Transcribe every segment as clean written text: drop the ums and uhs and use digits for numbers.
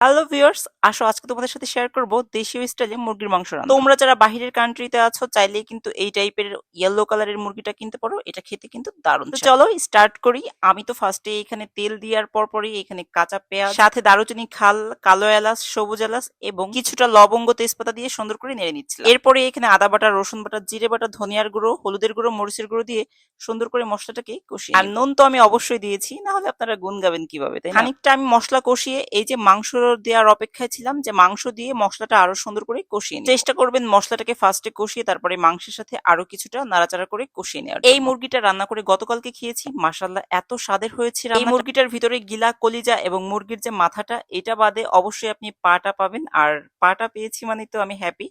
Hello viewers, আসো আজকে তোমাদের সাথে শেয়ার করব দেশীয় স্টাইলে মুরগির মাংস রান্না। তোমরা যারা বাহিরের কান্ট্রিতে আছো চাইলেই কিন্তু এই টাইপের ইয়েলো কালারের মুরগিটা কিনতে পারো। এটা খেতে কিন্তু দারুণ। তো চলো স্টার্ট করি। আমি তো ফার্স্টে এখানে তেল দেওয়ার পরই এখানে কাঁচা পেঁয়াজ, সাথে দারুচিনি, কালো এলাচ, সবুজ এলাচ এবং কিছুটা লবঙ্গ, তেজপাতা দিয়ে সুন্দর করে নেড়ে নিচ্ছিলাম। এরপরে এখানে আদা বাটা, রসুন বাটা, জিরে বাটা, ধনিয়ার গুঁড়ো, হলুদের গুঁড়ো, মরিচের গুঁড়ো দিয়ে সুন্দর করে মশলাটাকে কষিয়ে আর নুন তো আমি অবশ্যই দিয়েছি, না হলে আপনারা গুণ গাবেন কিভাবে, তাই না? খানিকটা আমি মশলা কষিয়ে এই যে মাংস দেওয়ার অপেক্ষায় ছিলাম, যে মাংস দিয়ে মশলাটা আরো সুন্দর করে কষিয়ে নিই। চেষ্টা করবেন মশলাটাকে ফার্স্টে কষিয়ে তারপরে মাংসের সাথে আরো কিছুটা নাড়াচাড়া করে কষিয়ে নেওয়ার। এই মুরগিটা রান্না করে গতকালকে খেয়েছি, মাশাআল্লাহ এত স্বাদের হয়েছে। এই মুরগিটার ভিতরে গিলা, কলিজা এবং মুরগির যে মাথাটা, এটা বাদে অবশ্যই আপনি পাটা পাবেন। আর পাটা পেয়েছি মানে তো আমি হ্যাপি।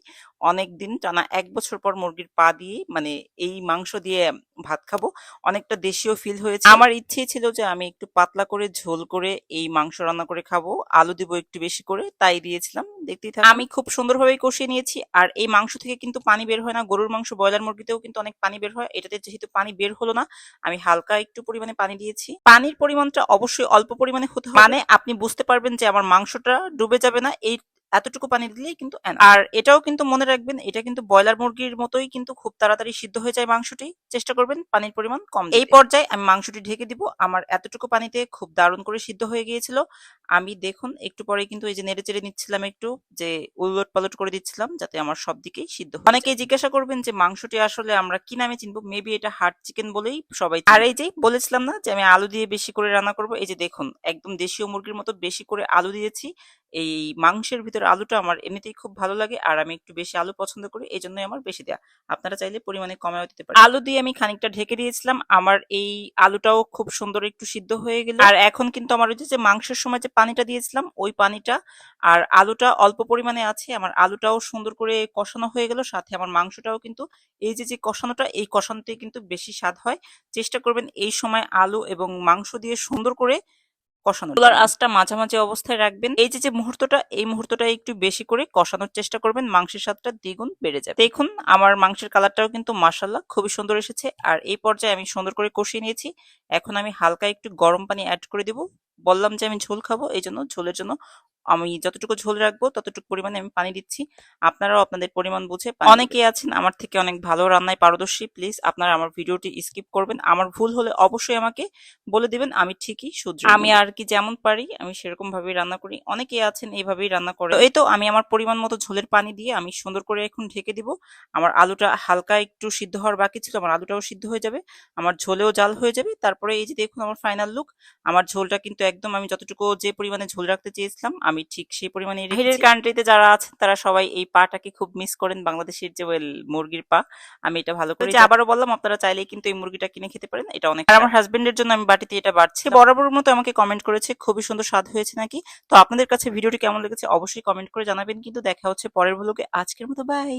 অনেকদিন টানা ১ বছর পর মুরগির পা দিয়ে মানে এই মাংস দিয়ে ভাত খাবো। অনেকটা দেশীয় ফিল হয়েছে। আমার ইচ্ছেই ছিল যে আমি একটু পাতলা করে ঝোল করে এই মাংস রান্না করে খাবো, আলু দিব একটু বেশি করে, তাই দিয়েছিলাম। দেখতেই থাকুন। আমি খুব সুন্দরভাবে কষিয়ে নিয়েছি। আর এই মাংস থেকে কিন্তু পানি বের হয় না। গরুর মাংস, ব্রয়লার মুরগিতেও কিন্তু অনেক পানি বের হয়। এটাতে যেহেতু পানি বের হলো না, আমি হালকা একটু পরিমাণে পানি দিয়েছি। পানির পরিমাণটা অবশ্যই অল্প পরিমাণে হতে হবে, মানে আপনি বুঝতে পারবেন যে আমার মাংসটা ডুবে যাবে না, এই এতটুকু পানি দিলেই কিন্তু enough। আর এটাও কিন্তু মনে রাখবেন, এটা কিন্তু ব্রয়লার মুরগির মতোই কিন্তু খুব তাড়াতাড়ি সিদ্ধ হয়ে যায় মাংসটি। চেষ্টা করবেন পানির পরিমাণ কম দিতে। এই পর্যায়ে আমি মাংসটি ঢেকে দিব। আমার এতটুকু পানিতে খুব দারুণ করে সিদ্ধ হয়ে গিয়েছিল। আমি দেখুন একটু পরে কিন্তু এই যে নেড়েচেড়ে নিচ্ছিলাম, একটু যে উলট পালট করে দিচ্ছিলাম যাতে আমার সব দিকেই সিদ্ধ হয়। অনেকেই জিজ্ঞাসা করবেন যে মাংসটি আসলে আমরা কি নামে চিনবো, মেবি এটা হার্ড চিকেন বলেই সবাই চিনবে। আর এই যে বলেছিলাম না যে আমি আলু দিয়ে বেশি করে রান্না করব, এই যে দেখুন একদম দেশীয় মুরগির মতো বেশি করে আলু দিয়েছি। এই মাংসের ভিতরে আলুটা আমার এমনিতেই খুব ভালো লাগে, আর আমি একটু বেশি আলু পছন্দ করি, এই জন্যই আমার বেশি দেয়া। আপনারা চাইলে পরিমাণে কমেও দিতে পারেন। আলু দিয়ে আমি খানিকটা ঢেকে দিয়েছিলাম। আমার এই আলুটাও খুব সুন্দর একটু সিদ্ধ হয়ে গেল। আর এখন কিন্তু আমার ওই যে মাংসের সময় যে পানিটা দিয়েছিলাম, ওই পানিটা আর আলুটা অল্প পরিমাণে আছে। আমার আলুটাও সুন্দর করে কষানো হয়ে গেল, সাথে আমার মাংসটাও কিন্তু এই যে কষানোটা, এই কষানোতে কিন্তু বেশি স্বাদ হয়। চেষ্টা করবেন এই সময় আলু এবং মাংস দিয়ে সুন্দর করে কষানো। চুলার আঁচটা মাঝামাঝি অবস্থায় রাখবেন। এই যে মুহূর্তটা, এই মুহূর্তটা একটু বেশি করে কষানোর চেষ্টা করবেন, মাংসের স্বাদটা দ্বিগুণ বেড়ে যাবে। দেখুন আমার মাংসের কালারটাও কিন্তু মাশাআল্লাহ খুবই সুন্দর এসেছে। আর এই পর্যায়ে আমি সুন্দর করে কষিয়ে নিয়েছি। এখন আমি হালকা একটু গরম পানি অ্যাড করে দিব। বললাম যে আমি ঝোল খাবো, এই জন্য ঝোলের জন্য আমি যতটুকু ঝোল রাখবো ততটুকু পরিমাণে আমি পানি দিচ্ছি। আপনারাও আপনাদের পরিমাণ বুঝে পানি দিবেন। অনেকেই আছেন আমার থেকে অনেক ভালো রান্নায় পারদর্শী, প্লিজ আপনারা আমার ভিডিওটি স্কিপ করবেন। আমার ভুল হলে অবশ্যই আমাকে বলে দিবেন, আমি ঠিকই শুধরে আমি আর কি যেমন পারি আমি সেরকম ভাবেই রান্না করি। অনেকেই আছেন এইভাবেই রান্না করে। এই তো আমি আমার পরিমাণ মতো ঝোলের পানি দিয়ে আমি সুন্দর করে এখন ঢেকে দিব। আমার আলুটা হালকা একটু সিদ্ধ হওয়ার বাকি ছিল, আমার আলুটাও সিদ্ধ হয়ে যাবে, আমার ঝোলেও জাল হয়ে যাবে। তারপরে এই যে দেখুন আমার ফাইনাল লুক। আমার ঝোলটা কিন্তু একদম আমি যতটুকু যে পরিমাণে ঝোল রাখতে চেয়েছিলাম আমি ঠিক সেই পরিমাণে রেখেছি। বাইরের কান্ট্রিতে যারা আছেন তারা সবাই এই পাটাকে খুব মিস করেন, বাংলাদেশের যে মুরগির পা। আমি এটা ভালো করে আবারও বললাম, আপনারা চাইলেই কিন্তু এই মুরগিটা কিনে খেতে পারেন, এটা অনেক। আর আমার হাজবেন্ডের জন্য আমি বাটিতে এটা বাড়ছি। বরাবর মতো আমাকে কমেন্ট করেছে খুবই সুন্দর স্বাদ হয়েছে নাকি। তো আপনাদের কাছে ভিডিওটি কেমন লেগেছে অবশ্যই কমেন্ট করে জানাবেন। কিন্তু দেখা হচ্ছে পরের ভ্লগে। আজকের মতো বাই।